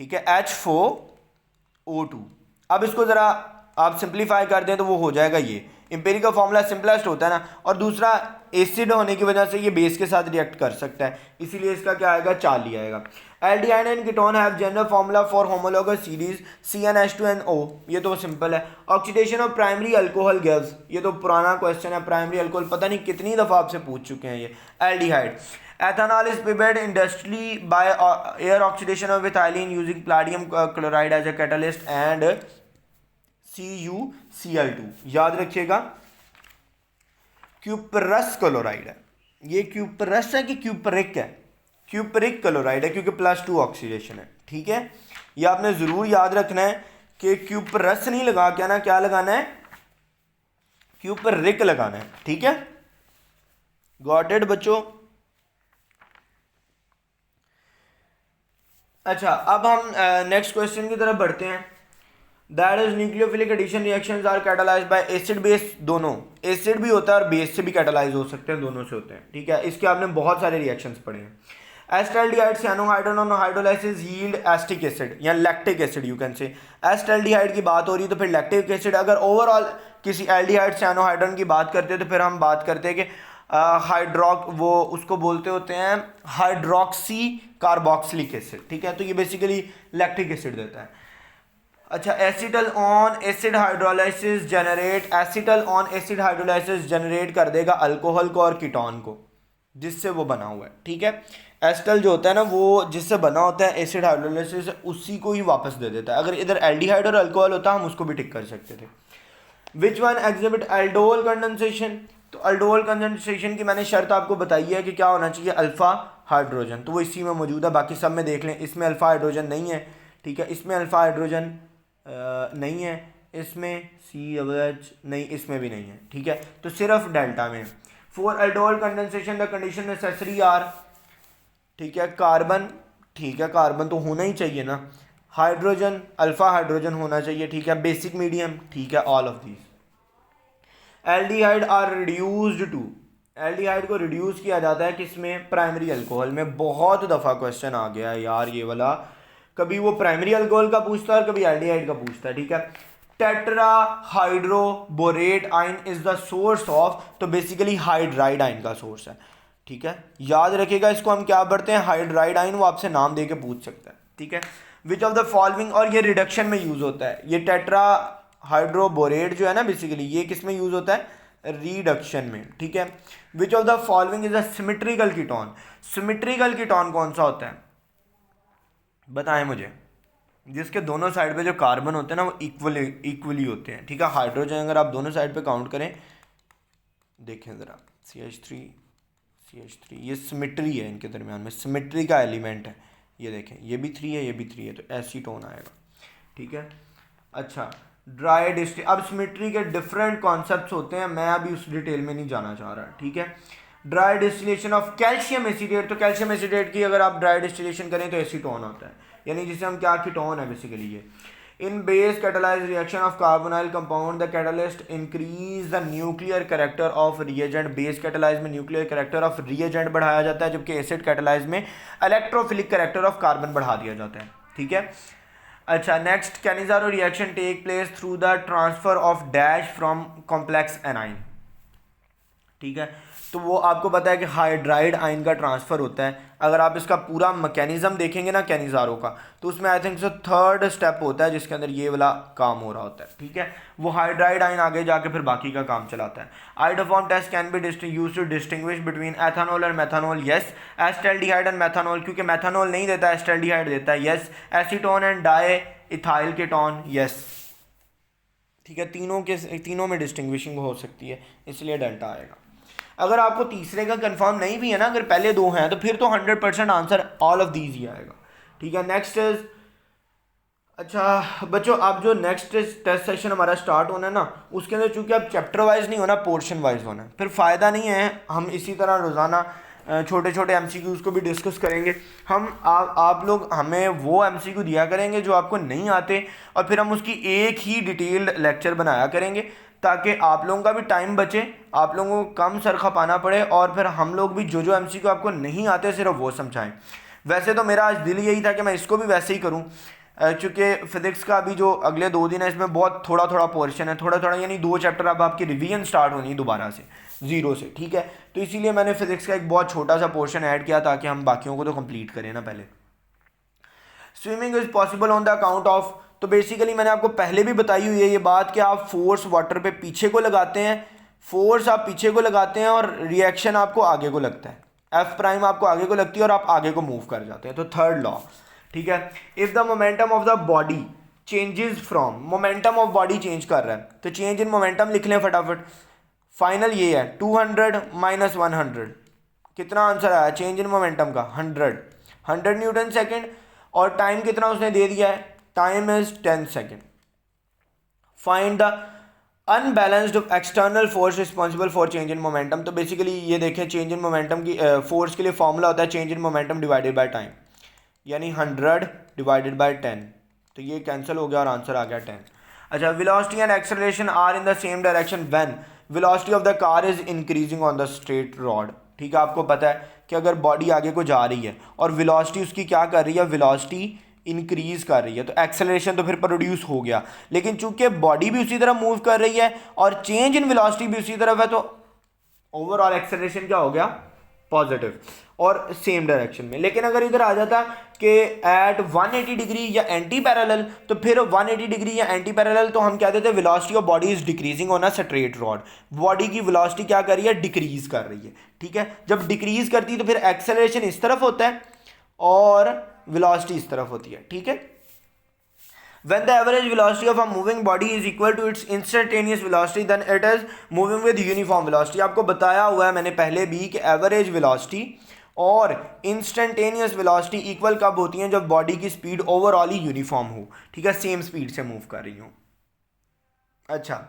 ठीक है, H4O2। अब इसको ज़रा आप सिंप्लीफाई कर दें तो वो हो जाएगा ये एम्पिरिकल फार्मूला, सिंपलेस्ट होता है ना, और दूसरा एसिड होने की वजह से ये बेस के साथ रिएक्ट कर सकता है, इसीलिए इसका क्या आएगा, 4 लिया आएगा। Aldehyde and ketone have general formula for homologous series CnH2NO, ये तो सिंपल है। Oxidation of primary alcohol gives, ये तो पुराना क्वेश्चन है, प्राइमरी अल्कोहल पता नहीं कितनी दफ़ा आपसे पूछ चुके हैं ये। Aldehyde ethanol is prepared industrially by air oxidation of ethylene using platinum chloride as a catalyst and CuCl2, याद रखिएगा क्यूपरस क्लोराइड है, ये क्यूपरस है कि क्यूपरिक है, क्यूपरिक क्लोराइड है क्योंकि +2 ऑक्सीडेशन है, ठीक है। ये आपने ज़रूर याद रखना है कि क्यूपरस नहीं लगा के ना, क्या लगाना है, क्यूपरिक लगाना है, ठीक है, गॉट इट बच्चों। अच्छा, अब हम नेक्स्ट क्वेश्चन की तरफ बढ़ते हैं। That is nucleophilic addition reactions are catalysed by acid base, दोनों एसिड भी होता है और बेस से भी कैटालाइज हो सकते हैं, दोनों से होते हैं, ठीक है। इसके आपने बहुत सारे रिएक्शंस पढ़े हैं। Acetaldehyde cyanohydrin on hydrolysis yield acetic acid या lactic acid, you can say. Acetaldehyde की बात हो रही है तो फिर लैक्टिक एसिड, अगर ओवरऑल किसी एल्डिहाइड cyanohydrin की बात करते हैं तो फिर हम बात करते हैं कि वो उसको बोलते होते हैं हाइड्रोक्सी कार्बोक्सिलिक एसिड, ठीक है, तो ये बेसिकली लैक्टिक एसिड देता है। अच्छा, acetal on acid hydrolysis generate कर देगा अल्कोहल को और कीटोन को जिससे वो बना हुआ है, ठीक है। एसिटल जो होता है ना, वो जिससे बना होता है एसिड हाइड्रोलाइसिस, उसी को ही वापस दे देता है। अगर इधर एल्डिहाइड और अल्कोहल होता हम उसको भी टिक कर सकते थे। Which one exhibit aldol condensation, तो अल्डोल कंडेंसेशन की मैंने शर्त आपको बताई है कि क्या होना चाहिए, अल्फा हाइड्रोजन, तो वो इसी में मौजूद है, बाकी सब में देख लें। इसमें अल्फा हाइड्रोजन नहीं है, ठीक है, इसमें अल्फा हाइड्रोजन नहीं है, इसमें COH नहीं, इसमें भी नहीं है, ठीक है, तो सिर्फ डेल्टा में। For aldol condensation the condition necessary are, ठीक है, कार्बन, ठीक है, कार्बन तो होना ही चाहिए ना, हाइड्रोजन, अल्फा हाइड्रोजन होना चाहिए, ठीक है, बेसिक मीडियम, ठीक है, all of these. Aldehyde are reduced to, aldehyde को रिड्यूस किया जाता है किसमें, प्राइमरी अल्कोहल में। बहुत दफ़ा क्वेश्चन आ गया है यार ये वाला, कभी वो प्राइमरी अल्कोहल का पूछता है और कभी एल्डिहाइड का पूछता है, ठीक है। Tetra hydroborate ion is the source of, तो बेसिकली हाइड्राइड आयन का सोर्स है, ठीक है, याद रखिएगा इसको हम क्या पढ़ते हैं, हाइड्राइड आयन, वो आपसे नाम दे के पूछ सकता है, ठीक है। विच ऑफ द फॉलोइंग, और ये रिडक्शन में यूज होता है, ये टेट्रा हाइड्रोबोरेट जो है ना, बेसिकली ये किस में यूज होता है, रिडक्शन में, ठीक है। Which of the following is a symmetrical ketone, symmetrical ketone कौन सा होता है बताएं मुझे, जिसके दोनों साइड पे जो कार्बन होते हैं ना वो इक्वली होते हैं, ठीक है। हाइड्रोजन अगर आप दोनों साइड पे काउंट करें, देखें ज़रा CH3 ये सिमेट्री है, इनके दरमियान में सिमेट्री का एलिमेंट है, ये देखें, ये भी 3 है, ये भी 3 है, तो एसीटोन आएगा, ठीक है। अच्छा, ड्राई डिस्टिल, अब सिमेट्री के डिफरेंट कॉन्सेप्ट्स होते हैं, मैं अभी उस डिटेल में नहीं जाना चाह रहा, ठीक है। Dry distillation of calcium acetate, तो कैल्शियम एसिडेट की अगर आप ड्राई डिस्टिलेशन करें तो एसीटोन होता है, यानी जिसे हम क्या, कीटोन है बेसिकली ये। In base catalyse reaction of carbonyl compound the catalyst increase the nuclear character of reagent, base catalyse में न्यूक्लियर कैरेक्टर ऑफ रिएजेंट बढ़ाया जाता है, जबकि एसिड कैटालाइज में इलेक्ट्रोफिलिक कैरेक्टर ऑफ कार्बन बढ़ा दिया जाता है, ठीक है। अच्छा next, Cannizzaro reaction take place through the transfer of dash from complex anion. ठीक है, तो वो आपको पता है कि हाइड्राइड आयन का ट्रांसफ़र होता है। अगर आप इसका पूरा मैकेनिज्म देखेंगे ना कैनिज़ारो का, तो उसमें I think so third step होता है जिसके अंदर ये वाला काम हो रहा होता है। ठीक है, वो हाइड्राइड आयन आगे जाके फिर बाकी का काम चलाता है। Iodoform test can be use to distinguish between ethanol और methanol, yes. Acetaldehyde and methanol, क्योंकि मेथानॉल नहीं देता, एस्टल्डिहाइड देता है, yes. Acetone and diethyl ketone, yes. ठीक है, तीनों में डिस्टिंग्विशिंग हो सकती है, इसलिए डेल्टा आएगा। अगर आपको तीसरे का कंफर्म नहीं भी है ना, अगर पहले दो हैं तो फिर तो 100% आंसर ऑल ऑफ दीज ही आएगा। ठीक है, नेक्स्ट इज, अच्छा बच्चों अब जो नेक्स्ट टेस्ट सेशन हमारा स्टार्ट होना है ना, उसके अंदर चूंकि अब चैप्टर वाइज नहीं होना, पोर्शन वाइज होना है, फिर फ़ायदा नहीं है हम इसी तरह रोज़ाना छोटे छोटे एमसीक्यूज़ को भी डिस्कस करेंगे। आप लोग हमें वो एमसीक्यू दिया करेंगे जो आपको नहीं आते, और फिर हम उसकी एक ही डिटेल्ड लेक्चर बनाया करेंगे, ताकि आप लोगों का भी टाइम बचे, आप लोगों को कम सर खपाना पड़े, और फिर हम लोग भी जो एमसीक्यू आपको नहीं आते सिर्फ वो समझाएं। वैसे तो मेरा आज दिल यही था कि मैं इसको भी वैसे ही करूं, चूँकि फिज़िक्स का अभी जो अगले 2 दिन है इसमें बहुत थोड़ा थोड़ा पोर्शन है, थोड़ा थोड़ा यानी 2 चैप्टर अब आपकी रिवीजन स्टार्ट होनी है दोबारा से ज़ीरो से। ठीक है, तो इसीलिए मैंने फिज़िक्स का एक बहुत छोटा सा पोर्शन ऐड किया ताकि हम बाकियों को तो कंप्लीट करें ना पहले। Swimming is possible on the account of, तो बेसिकली मैंने आपको पहले भी बताई हुई है ये बात कि आप फोर्स वाटर पे पीछे को लगाते हैं, फोर्स आप पीछे को लगाते हैं और रिएक्शन आपको आगे को लगता है, एफ प्राइम आपको आगे को लगती है और आप आगे को मूव कर जाते हैं, तो थर्ड लॉ। ठीक है, if the momentum of the body changes from, momentum of body change कर रहा है तो चेंज इन मोमेंटम लिख लें फटाफट। फाइनल ये है 200 माइनस 100, कितना आंसर आया चेंज इन मोमेंटम का? 100 न्यूटन सेकेंड, और टाइम कितना उसने दे दिया है, time is 10 second. Find the unbalanced external force responsible for change in momentum. तो बेसिकली ये देखें चेंज इन मोमेंटम की फोर्स के लिए फॉर्मूला होता है change in momentum divided by time, यानी 100 डिवाइडेड बाय 10, तो ये कैंसिल हो गया और आंसर आ गया 10। अच्छा, velocity and acceleration are in the same direction when velocity of the car is increasing on the straight road. ठीक है, आपको पता है कि अगर बॉडी आगे को जा रही है और वेलोसिटी उसकी क्या कर रही है, वेलोसिटी इंक्रीज कर रही है, तो एक्सेलरेशन तो फिर प्रोड्यूस हो गया, लेकिन चूंकि बॉडी भी उसी तरफ मूव कर रही है और चेंज इन वेलोसिटी भी उसी तरफ है, तो ओवरऑल एक्सेलरेशन क्या हो गया, पॉजिटिव और सेम डायरेक्शन में। लेकिन अगर इधर आ जाता कि एट 180 डिग्री या एंटी पैरेलल, तो फिर 180 डिग्री या एंटी पैरेलल तो हम क्या देते हैं, velocity of body is decreasing on a straight rod, body की वेलोसिटी क्या कर रही है, डिक्रीज कर रही है। ठीक है, जब डिक्रीज करती है तो फिर एक्सेलरेशन इस तरफ होता है और वेलोसिटी इस तरफ होती है। ठीक है, when the average velocity of a moving body is equal to its instantaneous velocity then it is moving with uniform velocity। आपको बताया हुआ है मैंने पहले भी कि एवरेज वेलोसिटी और इंस्टेंटेनियस वेलोसिटी इक्वल कब होती हैं, जब बॉडी की स्पीड ओवरऑल ही यूनिफॉर्म हो। ठीक है, सेम स्पीड से मूव कर रही हो। अच्छा,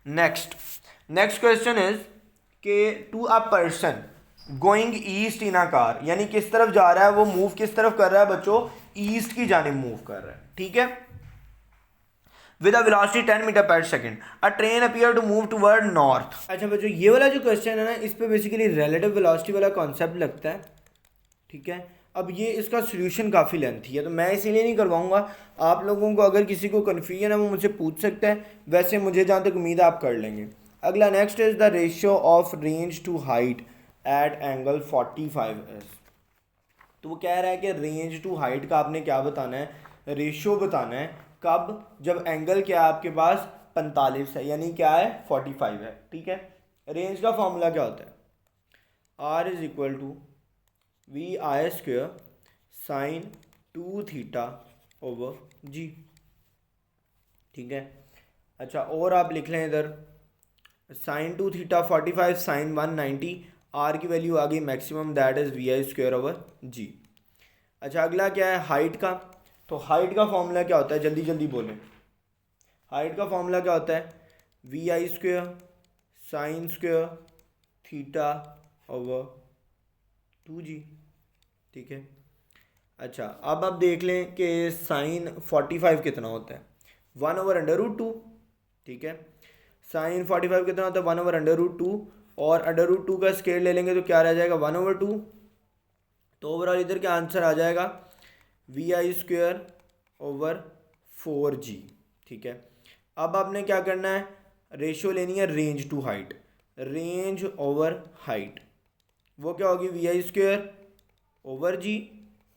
नेक्स्ट क्वेश्चन इज कि to a person going east in a car, यानी किस तरफ जा रहा है वो, मूव किस तरफ कर रहा है बच्चों, ईस्ट की जानिब मूव कर रहा है। ठीक है, विद अ वेलोसिटी 10 मीटर पर second a train appear to move toward north. अच्छा बच्चों, ये वाला जो क्वेश्चन है ना, इस पे बेसिकली रिलेटिव वेलोसिटी वाला कॉन्सेप्ट लगता है। ठीक है, अब ये इसका सोल्यूशन काफ़ी लेंथी है तो मैं इसीलिए नहीं करवाऊंगा। आप लोगों को अगर किसी को कन्फ्यूजन है वो मुझसे पूछ सकता है, वैसे मुझे जहाँ तक उम्मीद है आप कर लेंगे। अगला next is the ratio of range to height at angle 45 s. तो वो कह रहा है कि रेंज टू हाइट का आपने क्या बताना है, रेशियो बताना है, कब, जब एंगल क्या है आपके पास 45 है, यानी क्या है 45 है। ठीक है, रेंज का फॉर्मूला क्या होता है, R is equal to V I square sine 2 theta over G. ठीक है, अच्छा और आप लिख लें इधर साइन 2 थीटा 45 साइन 190, आर की वैल्यू आ गई maximum, that is V I square over G. अच्छा अगला क्या है, हाइट का। तो हाइट का फॉर्मूला क्या होता है, जल्दी जल्दी बोलें, हाइट का फॉर्मूला क्या होता है, V I square sine square theta over 2 G. ठीक है, अच्छा अब आप देख लें कि साइन 45 कितना होता है, 1/√2। ठीक है, साइन 45 कितना होता है, 1/√2, और √2 का स्केयर ले लेंगे तो क्या रह जाएगा 1/2। तो ओवरऑल इधर क्या आंसर आ जाएगा, vi² ओवर 4g। ठीक है, अब आपने क्या करना है, रेशियो लेनी है range to height, range over height, वो क्या होगी vi² over g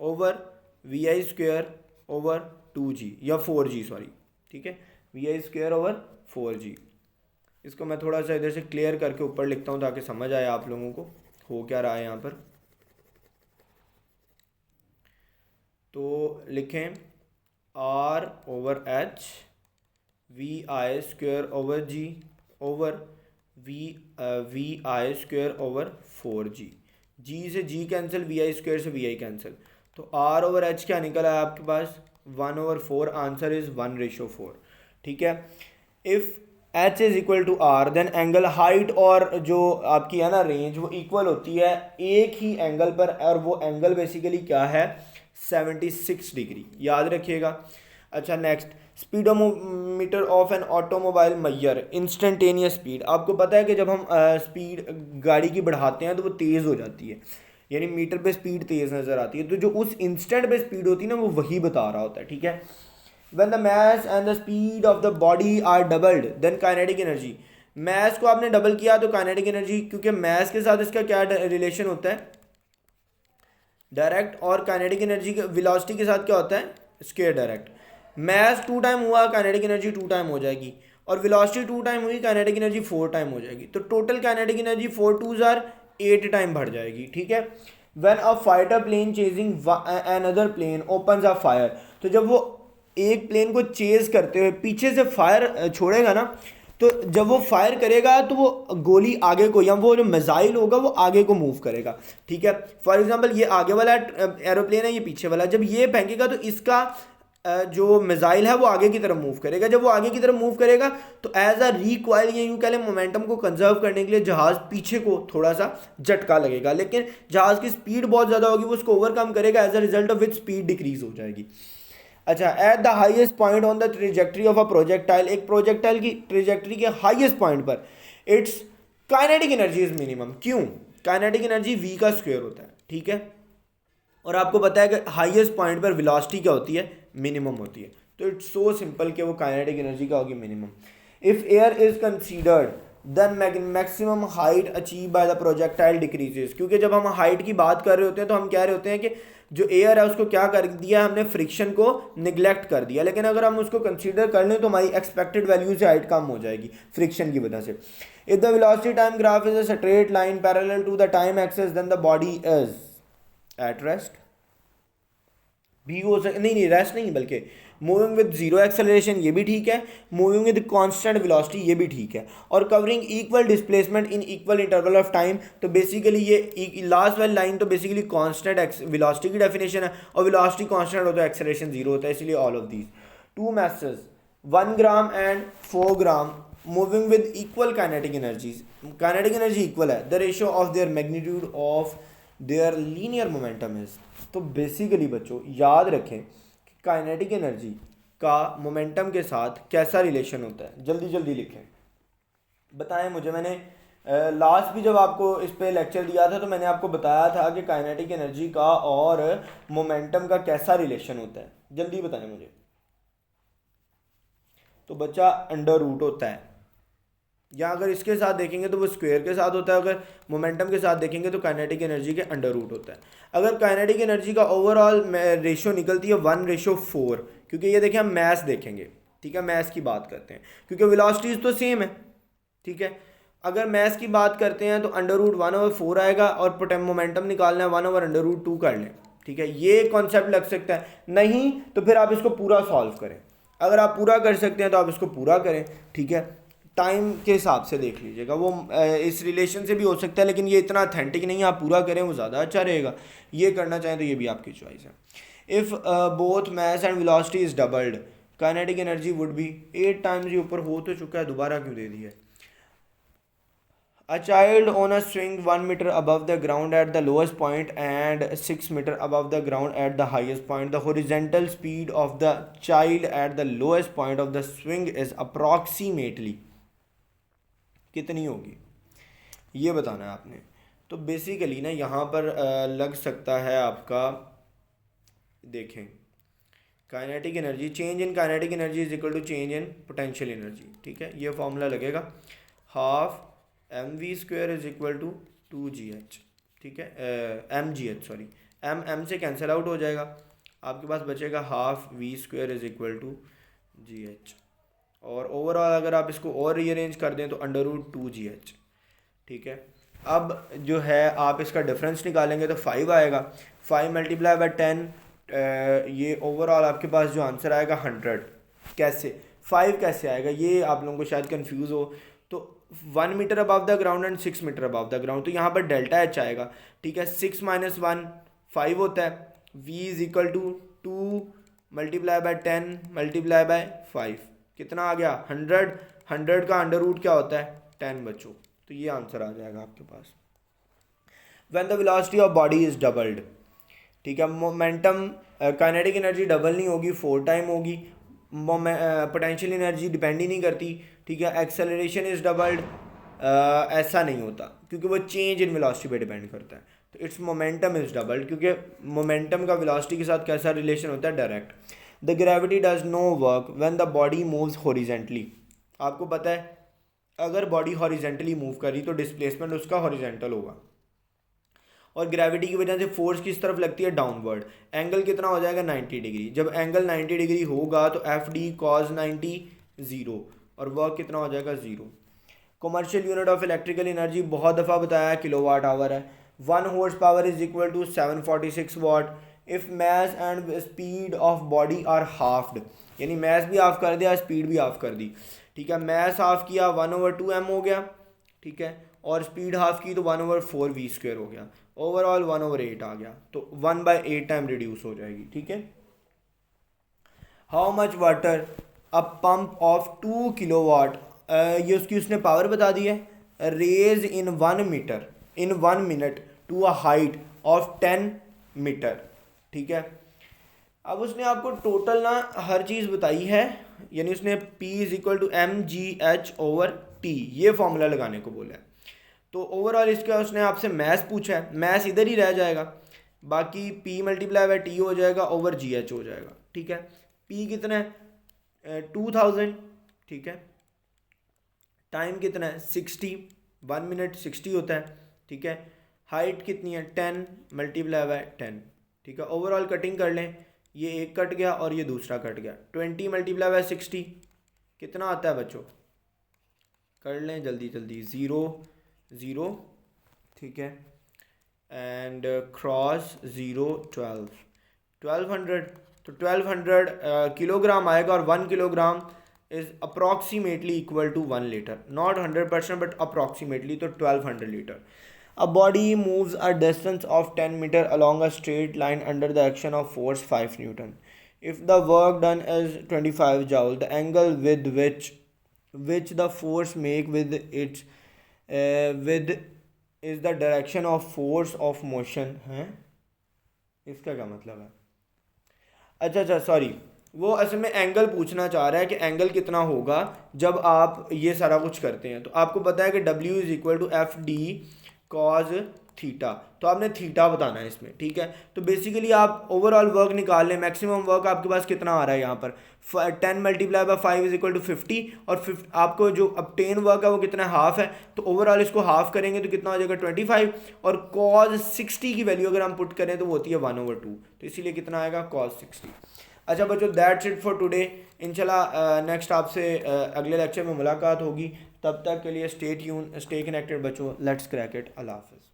over vi² over 2g या 4g, सॉरी। ठीक है, vi² ओवर 4g। इसको मैं थोड़ा सा इधर से क्लियर करके ऊपर लिखता हूँ ताकि समझ आए आप लोगों को हो क्या रहा है यहाँ पर। तो लिखें r over h vi² over g over vi² over 4g। g से g कैंसिल, vi² से vi कैंसिल, तो r ओवर h क्या निकला है आपके पास 1/4। Answer is 1/4। ठीक है, if h is equal to r then angle height और जो आपकी है ना रेंज वो इक्वल होती है एक ही एंगल पर, और वो एंगल बेसिकली क्या है 76 डिग्री, याद रखिएगा। अच्छा next, speedometer of an automobile measure instantaneous speed. आपको पता है कि जब हम स्पीड गाड़ी की बढ़ाते हैं तो वो तेज़ हो जाती है, यानी मीटर पे स्पीड तेज़ नज़र आती है, तो जो उस इंस्टेंट पे स्पीड होती है ना वो वही बता रहा होता है। ठीक है, when the mass and the speed of the body are doubled then kinetic energy। mass को आपने डबल किया तो kinetic energy, क्योंकि mass के साथ इसका क्या रिलेशन होता है डायरेक्ट, और kinetic energy के velocity के साथ क्या होता है स्क्वायर डायरेक्ट। mass 2 टाइम हुआ kinetic energy 2 टाइम हो जाएगी, और velocity 2 टाइम हुई kinetic energy 4 टाइम हो जाएगी, तो total kinetic energy 4 2s are 8 time बढ़ जाएगी। ठीक है, when a fighter plane chasing another plane opens a fire, तो जब वो एक प्लेन को चेज करते हुए पीछे से फायर छोड़ेगा ना, तो जब वो फायर करेगा तो वो गोली आगे को, या वो जो मिसाइल होगा वो आगे को मूव करेगा। ठीक है, फॉर एग्जांपल ये आगे वाला एरोप्लेन है, ये पीछे वाला, जब ये फेंकेगा तो इसका जो मिसाइल है वो आगे की तरफ मूव करेगा। जब वो आगे की तरफ मूव करेगा तो एज अ रिकॉइल, या यूँ कह लें मोमेंटम को कंजर्व करने के लिए जहाज़ पीछे को थोड़ा सा झटका लगेगा, लेकिन जहाज़ की स्पीड बहुत ज़्यादा होगी, वो उसको ओवरकम करेगा, as a result of which speed decrease हो जाएगी। अच्छा, at the highest point on the trajectory of a projectile, एक प्रोजेक्टाइल की ट्रेजेक्ट्री के हाईएस्ट पॉइंट पर its kinetic energy is minimum. क्यों? काइनेटिक एनर्जी v का स्क्वायर होता है। ठीक है, और आपको पता है कि हाईएस्ट पॉइंट पर वेलोसिटी क्या होती है मिनिमम होती है, तो इट्स सो सिंपल कि वो काइनेटिक एनर्जी क्या होगी minimum. If air is considered then maximum height achieve by the projectile decreases, क्योंकि जब हम हाइट की बात कर रहे होते हैं तो हम कह रहे होते हैं कि जो एयर है उसको क्या कर दिया हमने, फ्रिक्शन को निगलेक्ट कर दिया, लेकिन अगर हम उसको कंसीडर कर लें तो हमारी एक्सपेक्टेड वैल्यू से हाइट कम हो जाएगी फ्रिक्शन की वजह से। If the velocity time graph is a straight line parallel to the time axis then the body is at rest. भी हो सकता नहीं, रेस्ट नहीं बल्कि मूविंग विद जीरो एक्सेलरेशन, ये भी ठीक है, मूविंग विद कांस्टेंट वेलोसिटी, ये भी ठीक है, और covering equal displacement in equal interval of time. तो बेसिकली ये लास्ट वाली लाइन तो बेसिकली कांस्टेंट वेलोसिटी की डेफिनेशन है, और वेलोसिटी कांस्टेंट होता है एक्सेलरेशन जीरो होता है, इसलिए all of these. Two masses 1 gram and 4 gram moving with equal kinetic energies, kinetic energy equal है, the ratio of their magnitude of their linear momentum is. तो basically बच्चों याद रखें कि काइनेटिक एनर्जी का मोमेंटम के साथ कैसा रिलेशन होता है, जल्दी जल्दी लिखें, बताएं मुझे। मैंने लास्ट भी जब आपको इस पे लेक्चर दिया था तो मैंने आपको बताया था कि काइनेटिक एनर्जी का और मोमेंटम का कैसा रिलेशन होता है, जल्दी बताएं मुझे। तो बच्चा अंडर रूट होता है, या अगर इसके साथ देखेंगे तो वो स्क्वायर के साथ होता है, अगर मोमेंटम के साथ देखेंगे तो काइनेटिक एनर्जी के अंडर रूट होता है। अगर काइनेटिक एनर्जी का ओवरऑल रेशियो निकलती है 1/4, क्योंकि ये देखें हम मैस देखेंगे, ठीक है, मैस की बात करते हैं क्योंकि वेलोसिटीज तो सेम है। ठीक है, अगर मैस की बात करते हैं तो अंडर रूट 1/4 आएगा, और मोमेंटम निकालना है 1/√2 कर लें। ठीक है, ये कॉन्सेप्ट लग सकता है, नहीं तो फिर आप इसको पूरा सॉल्व करें, अगर आप पूरा कर सकते हैं तो आप इसको पूरा करें। ठीक है, टाइम के हिसाब से देख लीजिएगा, वो इस रिलेशन से भी हो सकता है, लेकिन ये इतना अथेंटिक नहीं है, आप पूरा करें वो ज़्यादा अच्छा रहेगा। ये करना चाहें तो ये भी आपकी चॉइस है। If both mass and velocity is doubled kinetic energy would be 8 times. ये ऊपर हो तो चुका है, दोबारा क्यों दे दिया है। A child on a swing 1 meter above the ground at the lowest point and 6 meter above the ground at the highest point. The horizontal speed of the child at the lowest point of the swing is approximately कितनी होगी, ये बताना है आपने। तो basically ना यहाँ पर लग सकता है आपका, देखें kinetic energy, change in kinetic energy is equal to change in potential energy, ठीक है, ये फॉर्मूला लगेगा, half mv² is equal to 2gh, ठीक है, mgh सॉरी, m से कैंसिल आउट हो जाएगा, आपके पास बचेगा half v² is equal to gh, और ओवरऑल अगर आप इसको और रीअरेंज कर दें तो √2gh, ठीक है। अब जो है आप इसका डिफरेंस निकालेंगे तो 5 आएगा, 5 मल्टीप्लाई बाय 10, ये ओवरऑल आपके पास जो आंसर आएगा 100। कैसे 5 कैसे आएगा, ये आप लोगों को शायद कंफ्यूज हो। तो 1 metre above the ground and 6 metre above the ground, तो यहाँ पर डेल्टा एच आएगा, ठीक है। 6 - 1 5 होता है, v is equal to 2 multiply by 10 multiply by 5, कितना आ गया 100। 100 का अंडर रूट क्या होता है 10 बच्चों, तो ये आंसर आ जाएगा आपके पास। When the velocity of body is doubled, ठीक है, मोमेंटम काइनेटिक एनर्जी डबल नहीं होगी, 4 टाइम होगी, पोटेंशियल एनर्जी डिपेंड ही नहीं करती, ठीक है। एक्सेलरेशन इज डबल्ड, ऐसा नहीं होता क्योंकि वो चेंज इन वेलोसिटी पे डिपेंड करता है। तो इट्स मोमेंटम इज डबल्ड क्योंकि मोमेंटम का वेलोसिटी के साथ कैसा रिलेशन होता है, direct. The gravity does no work when the body moves horizontally, आपको पता है अगर बॉडी हॉरिजेंटली मूव करी तो डिस्प्लेसमेंट उसका हॉरिजेंटल होगा, और ग्रेविटी की वजह से फोर्स किस तरफ लगती है, डाउनवर्ड। एंगल कितना हो जाएगा 90 डिग्री, जब एंगल 90 डिग्री होगा तो FD cos 90 0, और वर्क कितना हो जाएगा 0। Commercial unit of electrical energy बहुत दफ़ा बताया किलोवाट आवर है। 1 horse power is equal to 746 watt. If mass and speed of body are halved, यानी मैस भी ऑफ कर दिया, स्पीड भी ऑफ कर दी, ठीक है। मैस ऑफ किया 1/2 m हो गया, ठीक है, और स्पीड हाफ की तो 1/4 v² हो गया, ओवरऑल 1/8 आ गया, तो 1/8 टाइम रिड्यूस हो जाएगी, ठीक है। How much water a pump of 2 kilowatt, ये उसकी उसने पावर बता दी है, raise in 1 metre in 1 minute to a height of 10 metre, ठीक है। अब उसने आपको टोटल ना हर चीज़ बताई है, यानी उसने P = mgh/T ये फॉर्मूला लगाने को बोला है। तो ओवरऑल इसका उसने आपसे मैथ पूछा है, मैथ इधर ही रह जाएगा, बाकी P × T हो जाएगा ओवर GH हो जाएगा, ठीक है। P कितना है 2000, ठीक है। टाइम कितना है 60, 1 मिनट 60 होता है, ठीक है। हाइट कितनी है 10 × 10, ठीक है। ओवरऑल कटिंग कर लें, ये एक कट गया और ये दूसरा कट गया, 20 × 60 कितना आता है बच्चों, कर लें जल्दी जल्दी, 0 0, ठीक है, एंड क्रॉस 0 1200, तो 1200 किलोग्राम आएगा, और 1 kilogram is approximately equal to 1 litre, not 100% but approximately, तो 1200 litre. A body moves a distance of 10 meter along a straight line under the action of force 5 Newton. If the work done is 25 joule, the angle with which the force make with its with is the direction of force of motion है, इसका क्या मतलब है? अच्छा sorry, वो असल में angle पूछना चाह रहा है कि एंगल कितना होगा जब आप ये सारा कुछ करते हैं। तो आपको पता है कि W = FD cos थीटा, तो आपने थीटा बताना है इसमें, ठीक है। तो बेसिकली आप ओवरऑल वर्क निकाल लें, मैक्सिमम वर्क आपके पास कितना आ रहा है यहाँ पर 10 × 5 = 50, और आपको जो obtain वर्क है वो कितना हाफ है, तो ओवरऑल इसको हाफ करेंगे तो कितना हो जाएगा 25, और cos 60 की वैल्यू अगर हम पुट करें तो वो होती है 1/2, तो इसीलिए कितना आएगा cos 60। अच्छा बच्चों, दैट्स इट फॉर टुडे। इंशाल्लाह नेक्स्ट आपसे अगले लेक्चर में मुलाकात होगी, तब तक के लिए स्टे ट्यून, स्टे कनेक्टेड बच्चों, लेट्स क्रैक इट, अल्लाह हाफ़िज़।